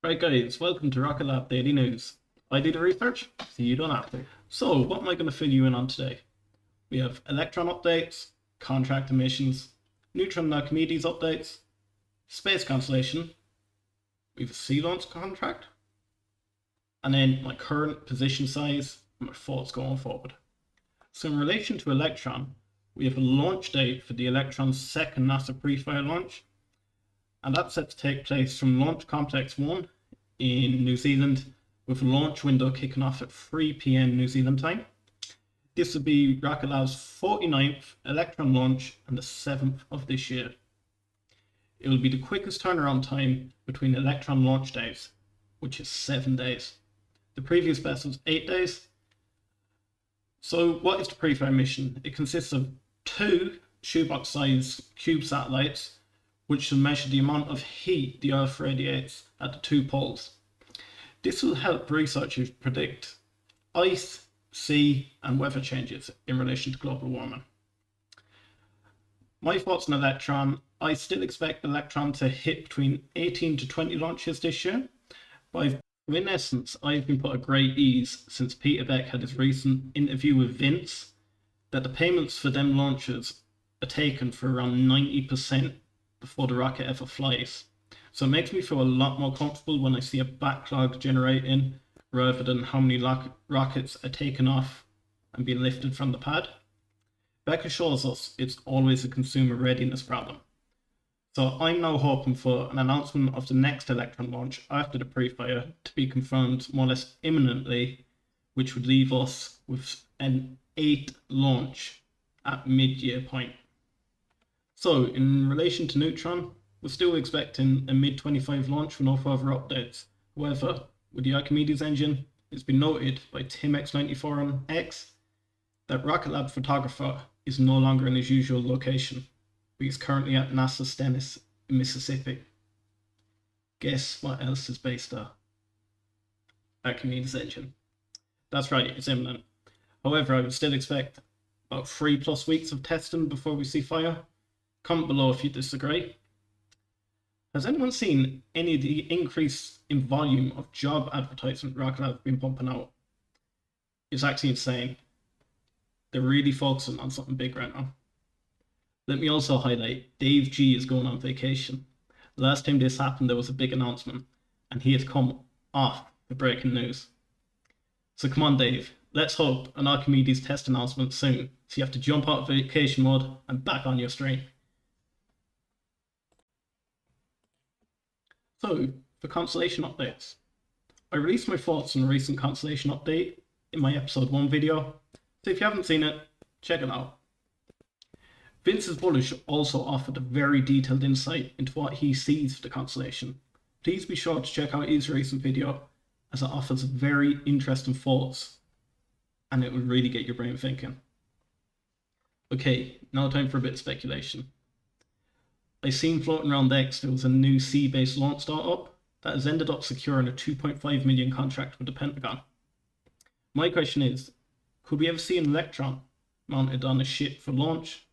Right guys, welcome to Rocket Lab Daily News. I do the research, so you don't have to. So what am I going to fill you in on today? We have Electron updates, contract emissions, Neutron and Archimedes updates, space constellation, we have a sea launch contract, and then my current position size and my thoughts going forward. So in relation to Electron, we have a launch date for the Electron's second NASA PREFIRE launch, and that's set to take place from Launch Complex 1 in New Zealand, with a launch window kicking off at 3 p.m. New Zealand time. This will be Rocket Lab's 49th Electron launch and the 7th of this year. It will be the quickest turnaround time between Electron launch days, which is 7 days. The previous best was 8 days. So what is the PREFIRE mission? It consists of 2 shoebox-sized cube satellites, which will measure the amount of heat the Earth radiates at the 2 poles. This will help researchers predict ice, sea, and weather changes in relation to global warming. My thoughts on Electron: I still expect Electron to hit between 18 to 20 launches this year, but in essence, I've been put at great ease since Peter Beck had his recent interview with Vince that the payments for them launches are taken for around 90% before the rocket ever flies. So it makes me feel a lot more comfortable when I see a backlog generating rather than how many rockets are taken off and being lifted from the pad. Beck shows us it's always a consumer readiness problem. So I'm now hoping for an announcement of the next Electron launch after the PREFIRE to be confirmed more or less imminently, which would leave us with an 8th launch at mid-year point. So in relation to Neutron, we're still expecting a mid-25 launch with no further updates. However, with the Archimedes engine, it's been noted by TimX94 on X that Rocket Lab photographer is no longer in his usual location, but he's currently at NASA Stennis in Mississippi. Guess what else is based there? Archimedes engine. That's right, it's imminent. However, I would still expect about 3+ weeks of testing before we see fire. Comment below if you disagree. Has anyone seen any of the increase in volume of job advertisement Rocket Lab have been pumping out? It's actually insane. They're really focusing on something big right now. Let me also highlight Dave G is going on vacation. Last time this happened, there was a big announcement, and he has come off the breaking news. So come on, Dave. Let's hope an Archimedes test announcement soon, so you have to jump out of vacation mode and back on your stream. So, for constellation updates, I released my thoughts on a recent constellation update in my episode 1 video, so if you haven't seen it, check it out. Vince's Bullish also offered a very detailed insight into what he sees for the constellation. Please be sure to check out his recent video, as it offers very interesting thoughts, and it will really get your brain thinking. Okay, now time for a bit of speculation. I seen floating around X there was a new sea-based launch startup that has ended up securing a $2.5 million contract with the Pentagon. My question is, could we ever see an Electron mounted on a ship for launch?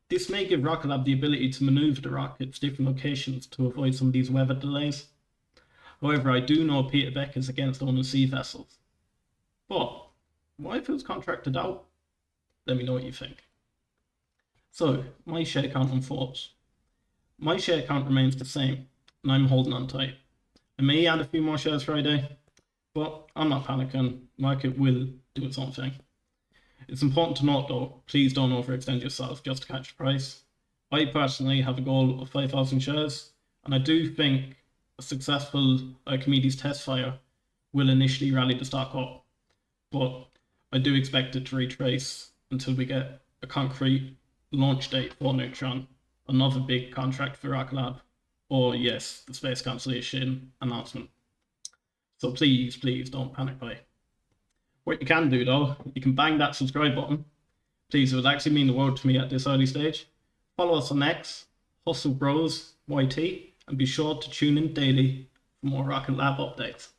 This may give Rocket Lab the ability to maneuver the rockets to different locations to avoid some of these weather delays. However, I do know Peter Beck is against owning sea vessels. But what if it was contracted out? Let me know what you think. So, my share count and thoughts. My share count remains the same, and I'm holding on tight. I may add a few more shares Friday, but I'm not panicking. Market will do its own thing. It's important to note though, please don't overextend yourself just to catch the price. I personally have a goal of 5,000 shares, and I do think a successful Archimedes test fire will initially rally the stock up, but I do expect it to retrace until we get a concrete launch date for Neutron, another big contract for Rocket Lab, or yes, the space constellation announcement. So please don't panic buy. What you can do though, you can bang that subscribe button. Please, it would actually mean the world to me at this early stage. Follow us on X, Hustle Bros YT, and be sure to tune in daily for more Rocket Lab updates.